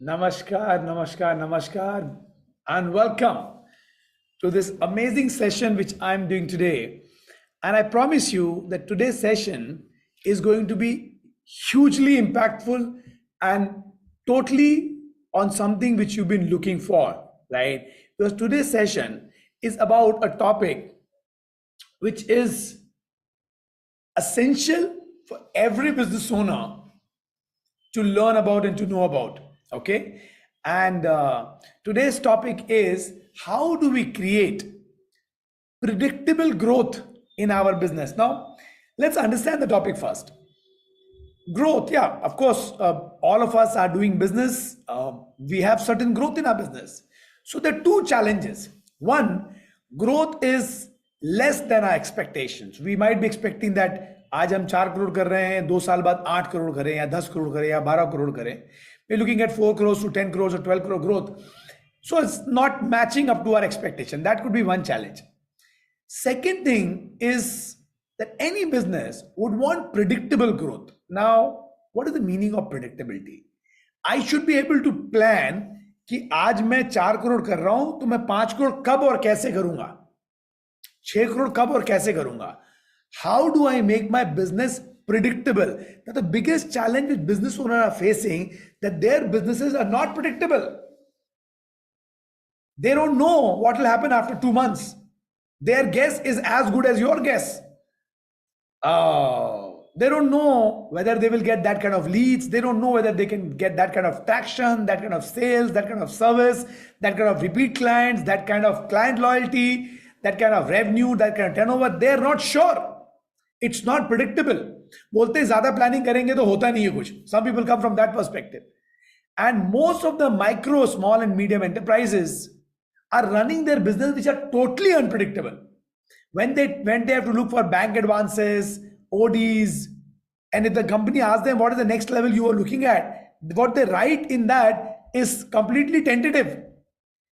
Namaskar, namaskar, namaskar, and welcome to this amazing session which I'm doing today. And I promise you that today's session is going to be hugely impactful and totally on something which you've been looking for, right? Because today's session is about a topic which is essential for every business owner to learn about and to know about. Okay. And today's topic is how do we create predictable growth in our business? Now, let's understand the topic first. Growth, yeah, of course, all of us are doing business. We have certain growth in our business. So there are two challenges. One, growth is less than our expectations. We might be expecting that आज हम 4 करोड़ कर रहे हैं, 2 साल बाद 8 करोड़ करें या 10 करोड़ करें या 12 करोड़ करें. We're looking at 4 crores to 10 crores or 12 crore growth. So it's not matching up to our expectation. That could be one challenge. Second thing is that any business would want predictable growth. Now, what is the meaning of predictability? I should be able to plan कि आज मैं 4 करोड़ कर रहा हूं तो मैं 5 करोड़ कब और कैसे करूंगा, 6 करोड़ कब और कैसे करूंगा. How do I make my business predictable? Now, the biggest challenge which business owners are facing that their businesses are not predictable. They don't know what will happen after 2 months. Their guess is as good as your guess. They don't know whether they will get that kind of leads. They don't know whether they can get that kind of traction, that kind of sales, that kind of service, that kind of repeat clients, that kind of client loyalty, that kind of revenue, that kind of turnover. They're not sure. It's not predictable. बोलते हैं ज्यादा planning करेंगे तो होता नहीं है कुछ. Some people come from that perspective. And most of the micro, small and medium enterprises are running their business which are totally unpredictable. When they have to look for bank advances, ODs, and if the company asks them what is the next level you are looking at, what they write in that is completely tentative.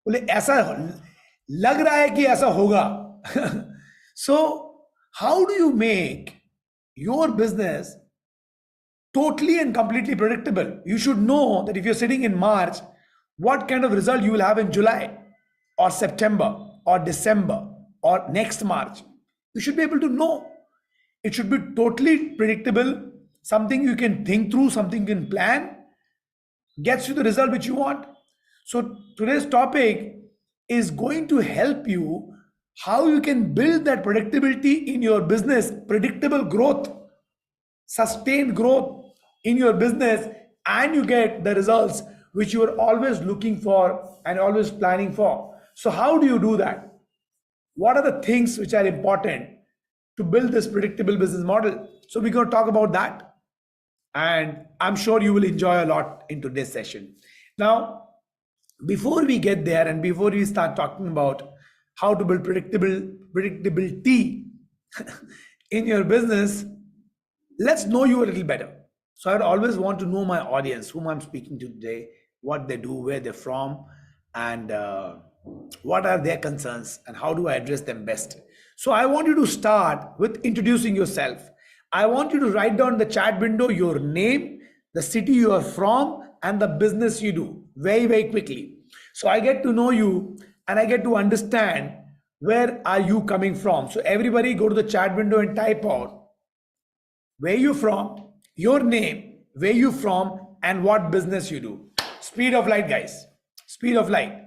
बोले ऐसा लग रहा है कि ऐसा होगा. So how do you make your business totally and completely predictable? You should know that if you're sitting in March, what kind of result you will have in July or September or December or next March. You should be able to know. It should be totally predictable, something you can think through, something you can plan, gets you the result which you want. So today's topic is going to help you how you can build that predictability in your business, predictable growth, sustained growth in your business, and you get the results which you are always looking for and always planning for. So how do you do that? What are the things which are important to build this predictable business model? So we're going to talk about that. And I'm sure you will enjoy a lot in today's session. Now, before we get there and before we start talking about how to build predictability in your business, let's know you a little better. So I'd always want to know my audience, whom I'm speaking to today, what they do, where they're from, and what are their concerns and how do I address them best. So I want you to start with introducing yourself. I want you to write down in the chat window your name, the city you are from, and the business you do very, very quickly. So I get to know you and I get to understand where are you coming from. So everybody go to the chat window and type out where you from, your name, where you from, and what business you do. Speed of light, guys. Speed of light.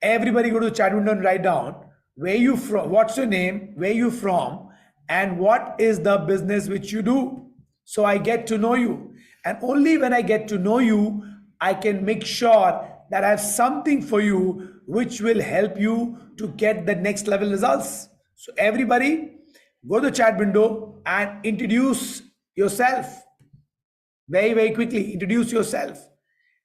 Everybody go to the chat window and write down where you from, what's your name, where you from, and what is the business which you do. So I get to know you. And only when I get to know you, I can make sure that I have something for you which will help you to get the next level results. So everybody go to the chat window and introduce yourself very, very quickly. Introduce yourself.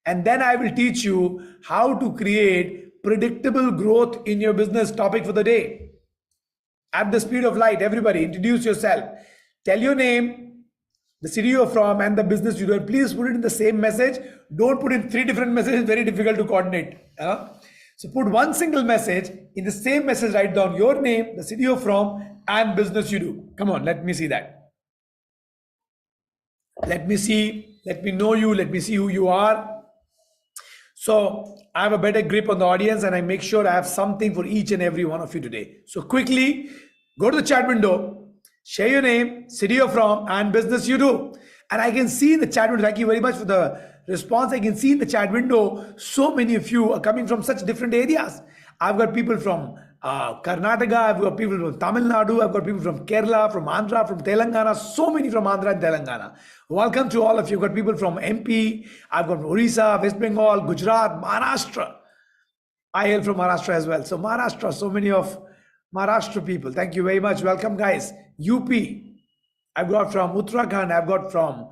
And then I will teach you how to create predictable growth in your business. Topic for the day. At the speed of light, everybody introduce yourself. Tell your name, the city you're from, and the business you do. And please put it in the same message. Don't put in 3 different messages. Very difficult to coordinate. So put one single message. In the same message, write down your name, the city you're from, and business you do. Come on, let me see that. Let me see. Let me know you. Let me see who you are. So I have a better grip on the audience and I make sure I have something for each and every one of you today. So quickly go to the chat window, share your name, city you're from, and business you do. And I can see in the chat window, thank you very much for the response. I can see in the chat window, so many of you are coming from such different areas. I've got people from Karnataka, I've got people from Tamil Nadu, I've got people from Kerala, from Andhra, from Telangana, so many from Andhra and Telangana. Welcome to all of you. I've got people from MP, I've got Orissa, West Bengal, Gujarat, Maharashtra. I hail from Maharashtra as well. So Maharashtra, so many of Maharashtra people. Thank you very much. Welcome, guys. UP, I've got from Uttarakhand, I've got from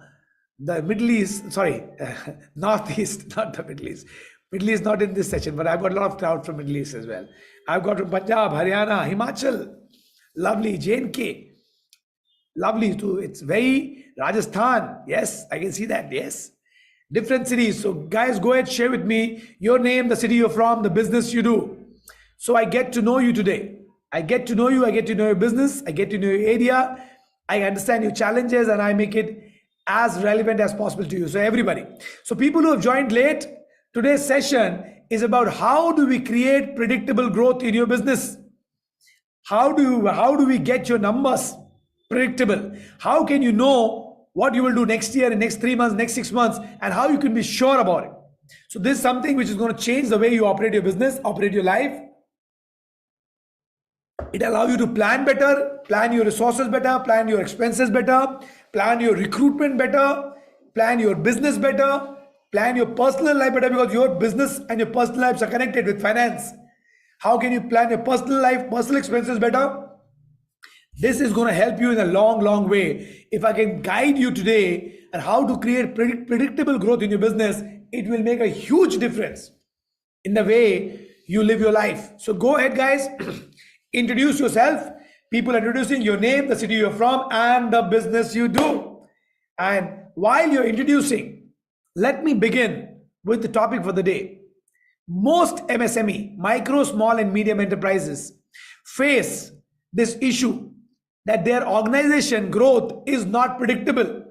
the Middle East, sorry, Northeast, not the Middle East. Middle East not in this session, but I've got a lot of crowd from Middle East as well. I've got from Punjab, Haryana, Himachal, lovely, J&K, lovely too. It's very Rajasthan. Yes, I can see that. Yes, different cities. So guys, go ahead, share with me your name, the city you're from, the business you do. So I get to know you today. I get to know you. I get to know your business. I get to know your area. I understand your challenges and I make it as relevant as possible to you. So everybody. So people who have joined late, today's session is about how do we create predictable growth in your business? How do we get your numbers predictable? How can you know what you will do next year, in next 3 months, next 6 months, and how you can be sure about it? So this is something which is going to change the way you operate your business, operate your life. It allows you to plan better, plan your resources better, plan your expenses better, plan your recruitment better, plan your business better, plan your personal life better, because your business and your personal lives are connected with finance. How can you plan your personal life, personal expenses better? This is going to help you in a long, long way. If I can guide you today on how to create predictable growth in your business, it will make a huge difference in the way you live your life. So go ahead, guys. Introduce yourself. People introducing your name, the city you're from, and the business you do. And while you're introducing, let me begin with the topic for the day. Most MSME, micro, small, and medium enterprises face this issue that their organization growth is not predictable.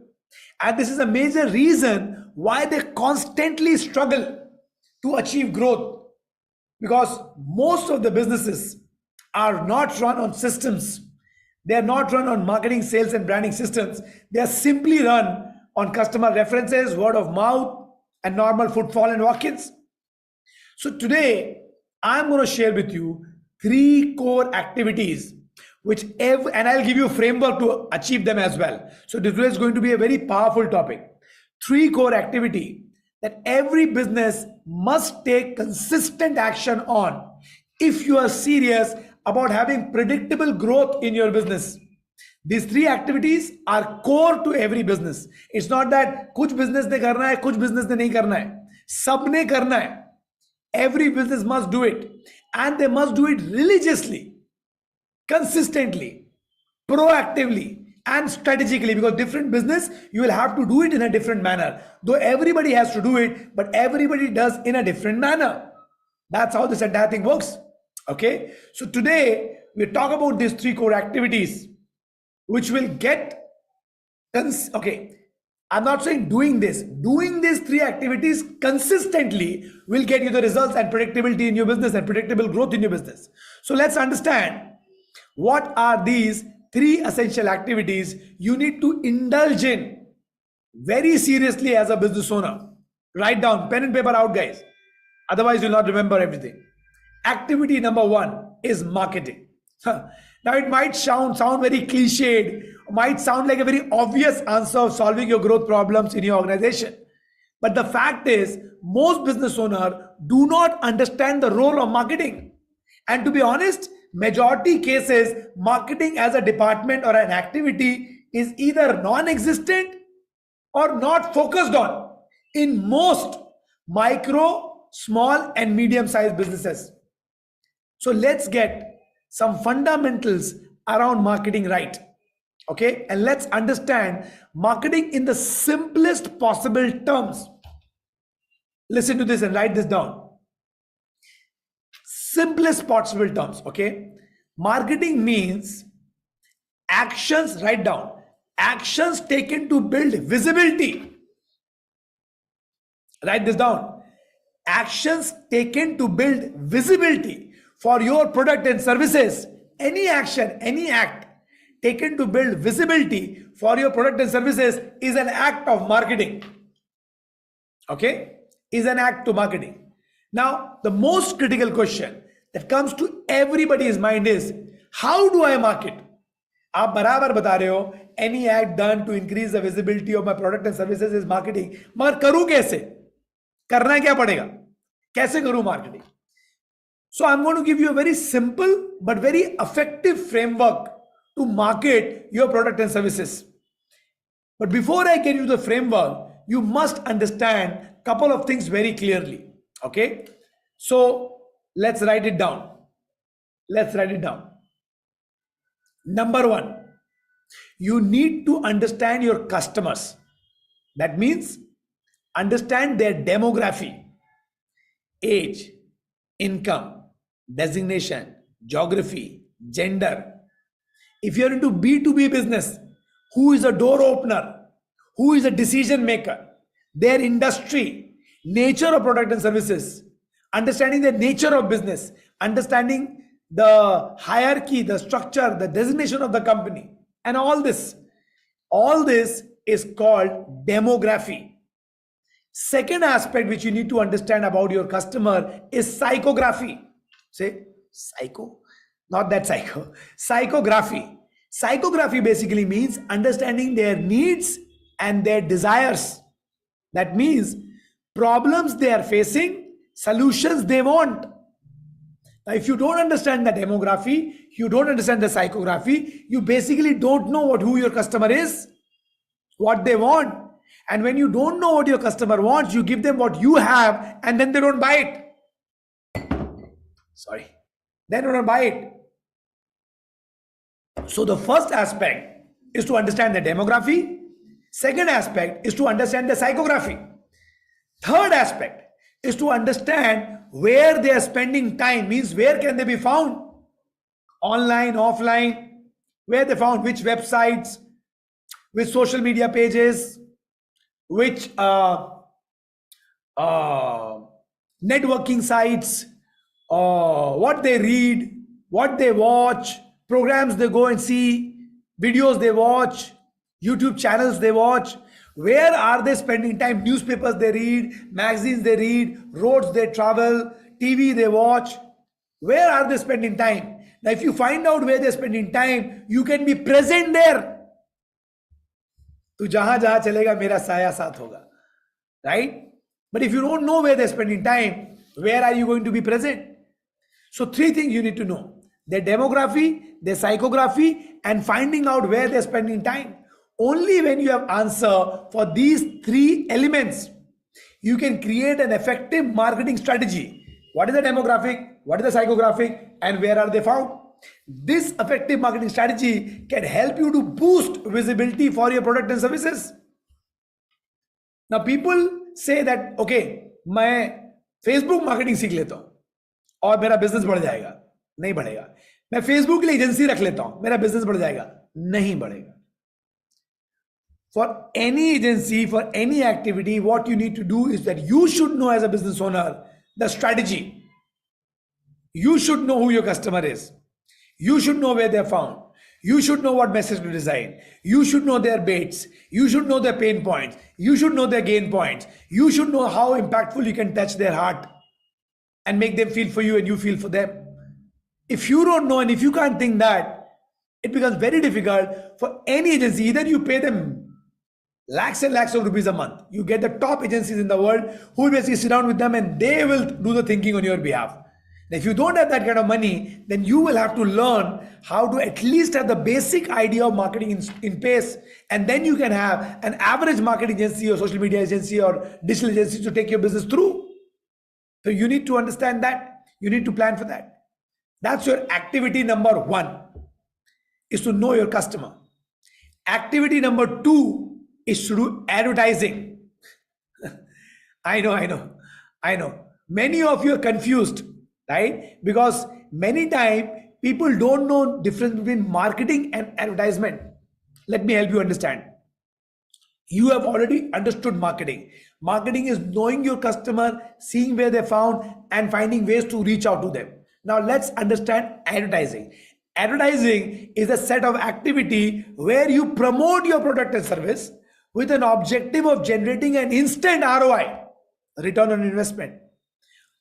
And this is a major reason why they constantly struggle to achieve growth, because most of the businesses are not run on systems. They are not run on marketing, sales, and branding systems. They are simply run on customer references, word of mouth, and normal footfall and walk-ins. So today, I'm going to share with you 3 core activities, and I'll give you a framework to achieve them as well. So this is going to be a very powerful topic. 3 core activity that every business must take consistent action on if you are serious about having predictable growth in your business. These 3 activities are core to every business. It's not that कुछ business ने करना है, कुछ business ने नहीं करना है. सबने करना है. Every business must do it, and they must do it religiously, consistently, proactively, and strategically, because different business you will have to do it in a different manner. Though everybody has to do it, but everybody does in a different manner. That's how this entire thing works. Okay, so today we talk about these 3 core activities which will get okay, I'm not saying doing these 3 activities consistently will get you the results and predictability in your business and predictable growth in your business. So let's understand what are these 3 essential activities you need to indulge in very seriously as a business owner. Write down, pen and paper out, guys. Otherwise, you'll not remember everything. Activity number 1 is marketing. Now, it might sound very cliched, might sound like a very obvious answer of solving your growth problems in your organization. But the fact is, most business owners do not understand the role of marketing. And to be honest, majority cases, marketing as a department or an activity is either non-existent or not focused on in most micro, small, and medium-sized businesses. So let's get some fundamentals around marketing right. Okay, and let's understand marketing in the simplest possible terms. Listen to this and write this down. Simplest possible terms. Okay, marketing means actions, write down, actions taken to build visibility. Write this down. actions taken to build visibility for your product and services. Any action, any act taken to build visibility for your product and services is an act of marketing. Okay? Is an act to marketing. Now, the most critical question that comes to everybody's mind is, how do I market? आप बराबर बता रहे हो, any act done to increase the visibility of my product and services is marketing. मगर करूं कैसे? करना क्या पड़ेगा? कैसे करूं marketing? So I'm going to give you a very simple but very effective framework to market your product and services. But before I get you the framework, you must understand a couple of things very clearly. Okay? So let's write it down. Let's write it down. Number one, you need to understand your customers. That means understand their demography, age, income, designation, geography, gender. If you're into B2B business, who is a door opener, who is a decision maker, their industry, nature of product and services, understanding the nature of business, understanding the hierarchy, the structure, the designation of the company, and all this is called demography. Second aspect which you need to understand about your customer is psychography. Say psycho, not that psycho. Psychography. Psychography basically means understanding their needs and their desires. That means problems they are facing, solutions they want. Now, if you don't understand the demography, you don't understand the psychography, you basically don't know who your customer is, what they want. And when you don't know what your customer wants, you give them what you have and then they don't buy it. Sorry. They don't buy it. So the first aspect is to understand the demography. Second aspect is to understand the psychography. Third aspect is to understand where they are spending time, means where can they be found? Online, offline, where they found, which websites, which social media pages, which networking sites, what they read, what they watch, programs they go and see, videos they watch, YouTube channels they watch. Where are they spending time? Newspapers they read, magazines they read, roads they travel, TV they watch. Where are they spending time? Now, if you find out where they're spending time, you can be present there. तो जहां जहां चलेगा मेरा साया साथ होगा, right? But if you don't know where they're spending time, where are you going to be present? So three things you need to know: their demography, their psychography, and finding out where they're spending time. Only when you have answer for these three elements, you can create an effective marketing strategy. What is the demographic? What is the psychographic? And where are they found? This effective marketing strategy can help you to boost visibility for your product and services. Now people say that, okay, मैं Facebook marketing सीख लेता हूं और मेरा business बढ़ जाएगा. नहीं बढ़ेगा. मैं Facebook के लिए एजेंसी रख लेता हूं, मेरा बिजनेस बढ़ जाएगा. नहीं बढ़ेगा. For any agency, for any activity, what you need to do is that you should know as a business owner the strategy. You should know who your customer is. You should know where they're found. You should know what message to design. You should know their baits. You should know their pain points. You should know their gain points. You should know how impactful you can touch their heart and make them feel for you and you feel for them. If you don't know and if you can't think that, it becomes very difficult for any agency. Either you pay them lakhs and lakhs of rupees a month. You get the top agencies in the world who will basically sit down with them and they will do the thinking on your behalf. And if you don't have that kind of money, then you will have to learn how to at least have the basic idea of marketing in place. And then you can have an average marketing agency or social media agency or digital agency to take your business through. So you need to understand that. You need to plan for that. That's your activity number one, is to know your customer. Activity number two is to do advertising. I know. Many of you are confused, right? Because many times people don't know difference between marketing and advertisement. Let me help you understand. You have already understood marketing. Marketing is knowing your customer, seeing where they found, and finding ways to reach out to them. Now let's understand advertising. Advertising is a set of activity where you promote your product and service with an objective of generating an instant ROI, return on investment.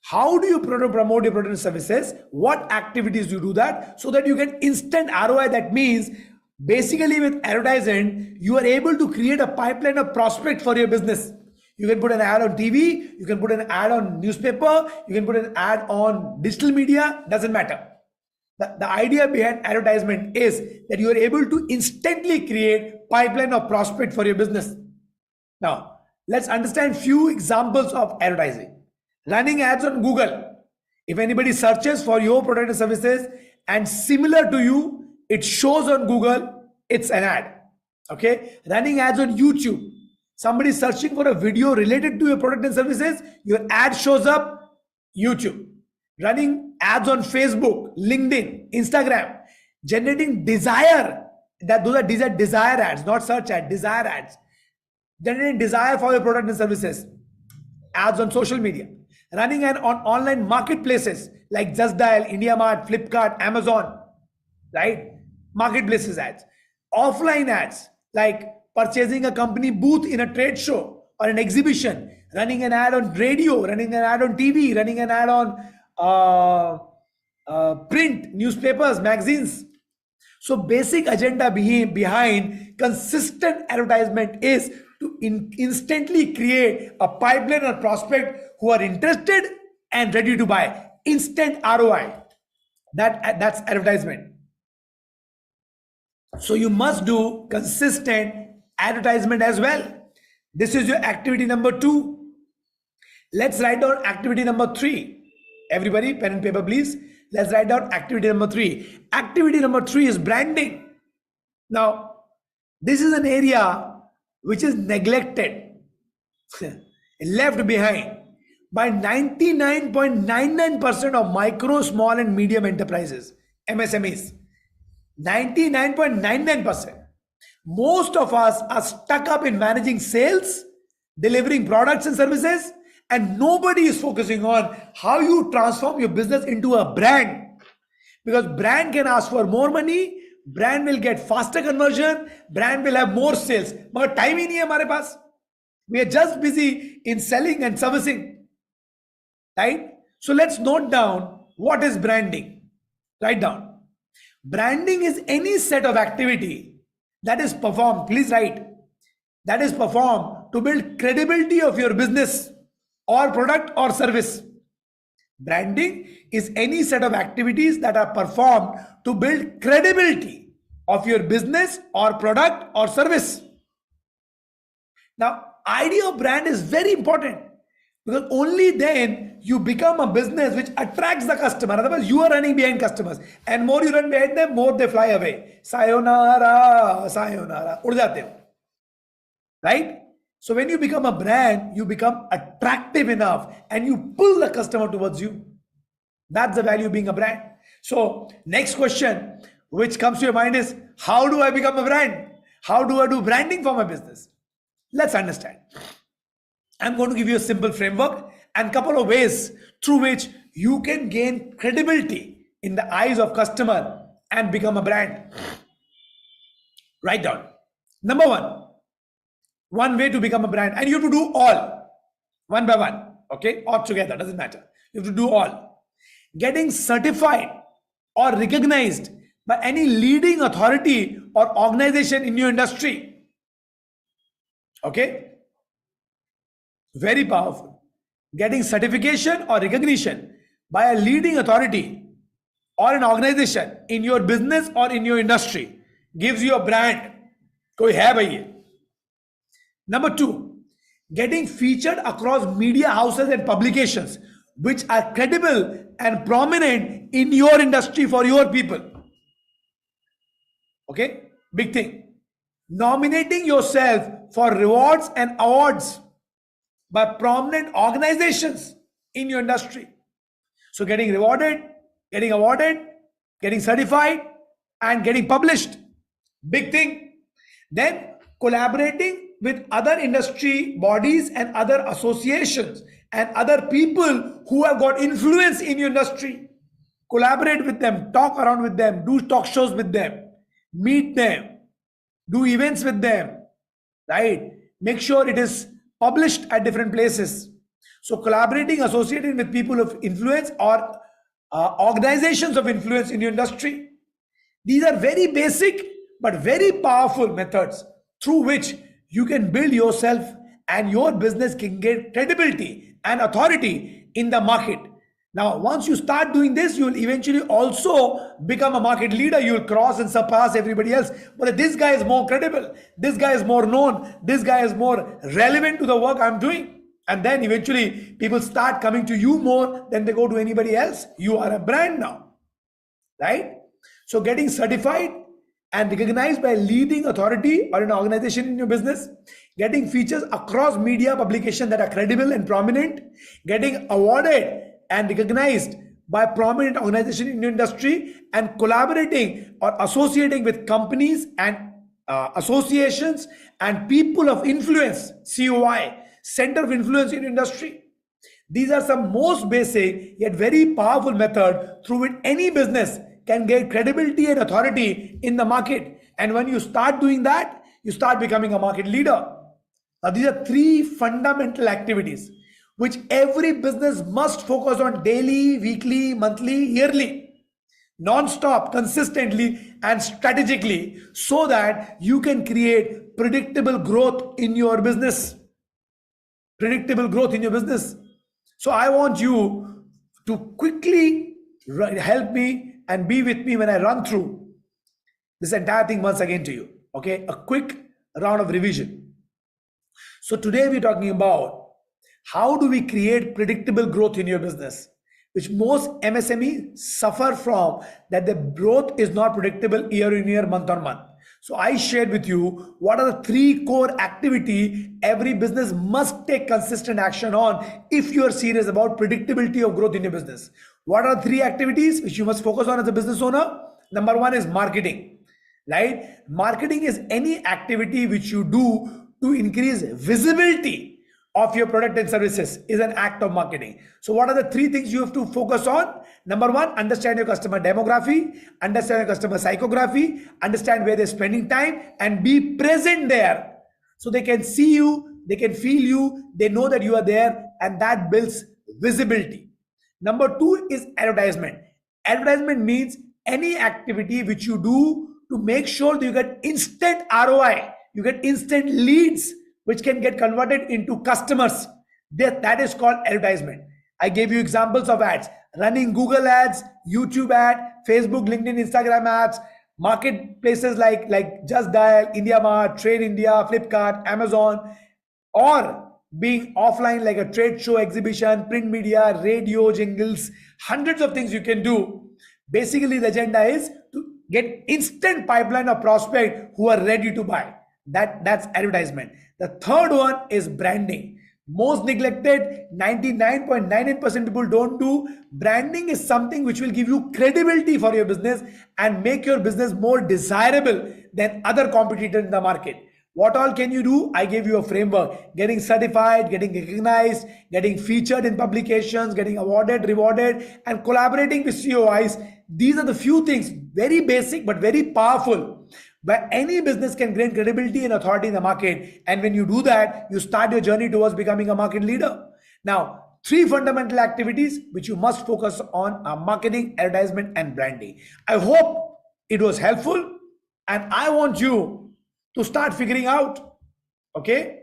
How do you promote your product and services? What activities you do that so that you get instant ROI? That means basically with advertising, you are able to create a pipeline of prospect for your business. You can put an ad on TV, you can put an ad on newspaper, you can put an ad on digital media, doesn't matter. The idea behind advertisement is that you are able to instantly create pipeline of prospect for your business. Now, let's understand few examples of advertising. Running ads on Google. If anybody searches for your product and services and similar to you, it shows on Google, it's an ad. Okay. Running ads on YouTube. Somebody searching for a video related to your product and services, your ad shows up, YouTube. Running ads on Facebook, LinkedIn, Instagram, generating desire. Those are desire ads, not search ads, desire ads. Generating desire for your product and services. Ads on social media. Running an on online marketplaces like Just Dial, IndiaMart, Flipkart, Amazon, right? Marketplaces ads. Offline ads like purchasing a company booth in a trade show or an exhibition. Running an ad on radio, running an ad on TV, running an ad on print, newspapers, magazines. So basic agenda behind consistent advertisement is to instantly create a pipeline or prospect who are interested and ready to buy. Instant ROI. That's advertisement. So you must do consistent advertisement as well. This is your activity number 2. Let's write down activity number 3. Everybody, pen and paper, please. Let's write down activity number 3. Activity number 3 is branding. Now, this is an area which is neglected, left behind by 99.99% of micro, small and medium enterprises, MSMEs. 99.99%. Most of us are stuck up in managing sales, delivering products and services, and nobody is focusing on how you transform your business into a brand. Because brand can ask for more money, brand will get faster conversion, brand will have more sales. But time ही नहीं है हमारे पास. We are just busy in selling and servicing. Right? So let's note down what is branding. Write down. Branding is any set of activity that is performed. Please write. That is performed to build credibility of your business or product or service. Branding is any set of activities that are performed to build credibility of your business or product or service. Now, idea of brand is very important because only then you become a business which attracts the customer. Otherwise, you are running behind customers, and more you run behind them, more they fly away. Sayonara, sayonara. Ud jate ho. Right? So when you become a brand, you become attractive enough and you pull the customer towards you. That's the value of being a brand. So next question which comes to your mind is, how do I become a brand? How do I do branding for my business? Let's understand. I'm going to give you a simple framework and couple of ways through which you can gain credibility in the eyes of customer and become a brand. Write down. Number one way to become a brand, and you have to do all one by one, okay, or together, doesn't matter. You have to do all. Getting certified or recognized by any leading authority or organization in your industry. Okay, very powerful. Getting certification or recognition by a leading authority or an organization in your business or in your industry gives you a brand. Koi hai bhai ye. Number 2, getting featured across media houses and publications which are credible and prominent in your industry for your people. Okay, big thing. Nominating yourself for rewards and awards by prominent organizations in your industry. So getting rewarded, getting awarded, getting certified, and getting published. Big thing. Then collaborating with other industry bodies and other associations and other people who have got influence in your industry. Collaborate with them, talk around with them, do talk shows with them, meet them, do events with them, right? Make sure it is published at different places. So collaborating, associating with people of influence or organizations of influence in your industry. These are very basic but very powerful methods through which you can build yourself and your business can get credibility and authority in the market. Now, once you start doing this, you will eventually also become a market leader. You will cross and surpass everybody else. But this guy is more credible. This guy is more known. This guy is more relevant to the work I'm doing. And then eventually people start coming to you more than they go to anybody else. You are a brand now, right? So getting certified and recognized by leading authority or an organization in your business, getting features across media publications that are credible and prominent, getting awarded and recognized by prominent organization in your industry, and collaborating or associating with companies and associations and people of influence, COI, center of influence in industry. These are some most basic yet very powerful method through which any business can get credibility and authority in the market. And when you start doing that, you start becoming a market leader. Now, these are three fundamental activities which every business must focus on daily, weekly, monthly, yearly, non-stop, consistently, and strategically, so that you can create predictable growth in your business. Predictable growth in your business. So I want you to quickly help me and be with me when I run through this entire thing once again to you. Okay, a quick round of revision. So today we're talking about how do we create predictable growth in your business, which most MSME suffer from, that the growth is not predictable year in year, month on month. So I shared with you what are the three core activity every business must take consistent action on if you are serious about predictability of growth in your business. What are the three activities which you must focus on as a business owner? Number one is marketing, right? Marketing is any activity which you do to increase visibility of your product and services is an act of marketing. So what are the three things you have to focus on? Number one, understand your customer demography, understand your customer psychography, understand where they're spending time, and be present there. So they can see you, they can feel you, they know that you are there, and that builds visibility. Number two is advertisement. Advertisement means any activity which you do to make sure that you get instant ROI, you get instant leads, which can get converted into customers. That is called advertisement. I gave you examples of ads: running Google ads, YouTube ad, Facebook, LinkedIn, Instagram ads, marketplaces like Just Dial, IndiaMart, Trade India, Flipkart, Amazon, or being offline like a trade show, exhibition, print media, radio, jingles, hundreds of things you can do. Basically, the agenda is to get instant pipeline of prospect who are ready to buy. That's advertisement. The third one is branding. Most neglected, 99.99% people don't do. Branding is something which will give you credibility for your business and make your business more desirable than other competitors in the market. What all can you do? I gave you a framework: getting certified, getting recognized, getting featured in publications, getting awarded, rewarded, and collaborating with COIs. These are the few things, very basic but very powerful, where any business can gain credibility and authority in the market. And when you do that, you start your journey towards becoming a market leader. Now, three fundamental activities which you must focus on are marketing, advertisement, and branding. I hope it was helpful, and I want you to start figuring out, okay,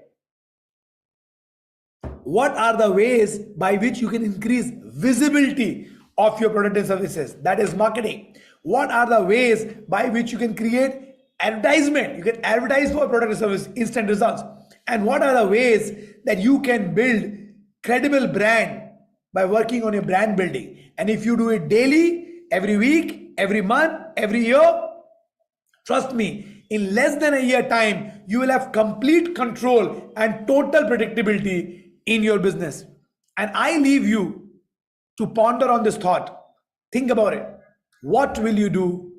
what are the ways by which you can increase visibility of your product and services. That is marketing. What are the ways by which you can create advertisement? You can advertise for product and service, instant results. And what are the ways that you can build credible brand by working on your brand building? And if you do it daily, every week, every month, every year, trust me, in less than a year time, you will have complete control and total predictability in your business. And I leave you to ponder on this thought. Think about it. What will you do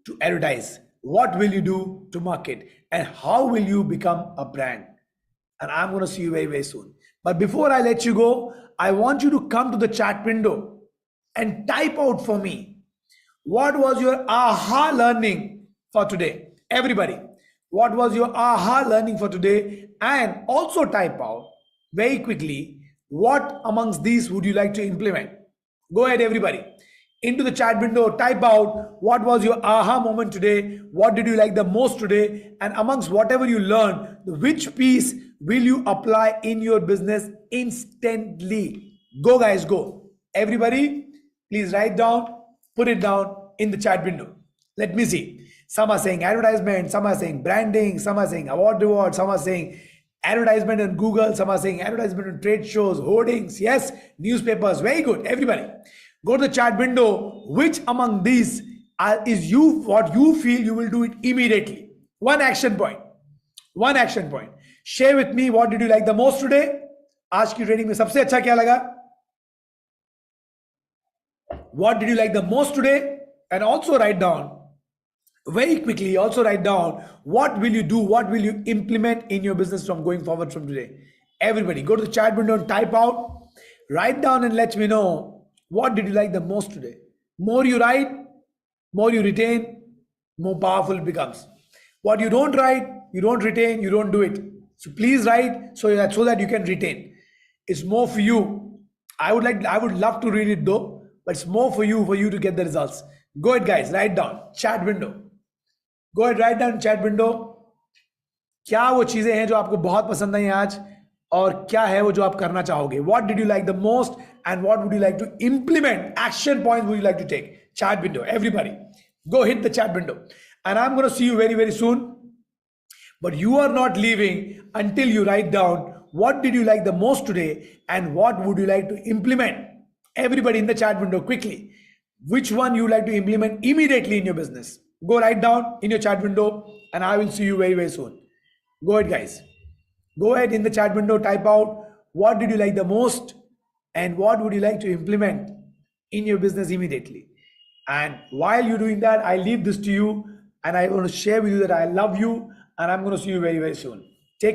to advertise? What will you do to market? And how will you become a brand? and I'm going to see you very, very soon. But before I let you go, I want you to come to the chat window and type out for me what was your aha learning for today. Everybody, what was your aha learning for today? And also type out very quickly what amongst these would you like to implement. Go ahead, everybody. Into the chat window, type out what was your aha moment today, what did you like the most today, and amongst whatever you learned, which piece will you apply in your business instantly. Go, guys, go. Everybody, please write down, put it down in the chat window. Let me see. Some are saying advertisement, some are saying branding, some are saying award reward, some are saying advertisement on Google, some are saying advertisement on trade shows, hoardings, yes, newspapers. Very good. Everybody, go to the chat window. Which among these is you what you feel you will do it immediately? One action point. One action point. Share with me what did you like the most today? आज की training में सबसे अच्छा क्या लगा? What did you like the most today? And also write down very quickly, also write down what will you do, what will you implement in your business from going forward from today. Everybody, go to the chat window and type out, write down and let me know what did you like the most today. More you write, more you retain, more powerful it becomes. What you don't write, you don't retain, you don't do it. So please write so that you can retain. It's more for you. I would love to read it though, but it's more for you to get the results. Go ahead, guys, write down chat window. Go ahead, write down chat window. क्या वो चीजें हैं जो आपको बहुत पसंद आई आज और क्या है वो जो आप करना चाहोगे. What did you like the most and what would you like to implement? Action points would you like to take? Chat window. Everybody, go hit the chat window. And I'm going to see you very, very soon. But you are not leaving until you write down what did you like the most today and what would you like to implement. Everybody in the chat window, quickly. Which one you like to implement immediately in your business? Go write down in your chat window and I will see you very, very soon. Go ahead, guys. Go ahead in the chat window, type out what did you like the most and what would you like to implement in your business immediately. And while you're doing that, I leave this to you and I want to share with you that I love you and I'm going to see you very, very soon.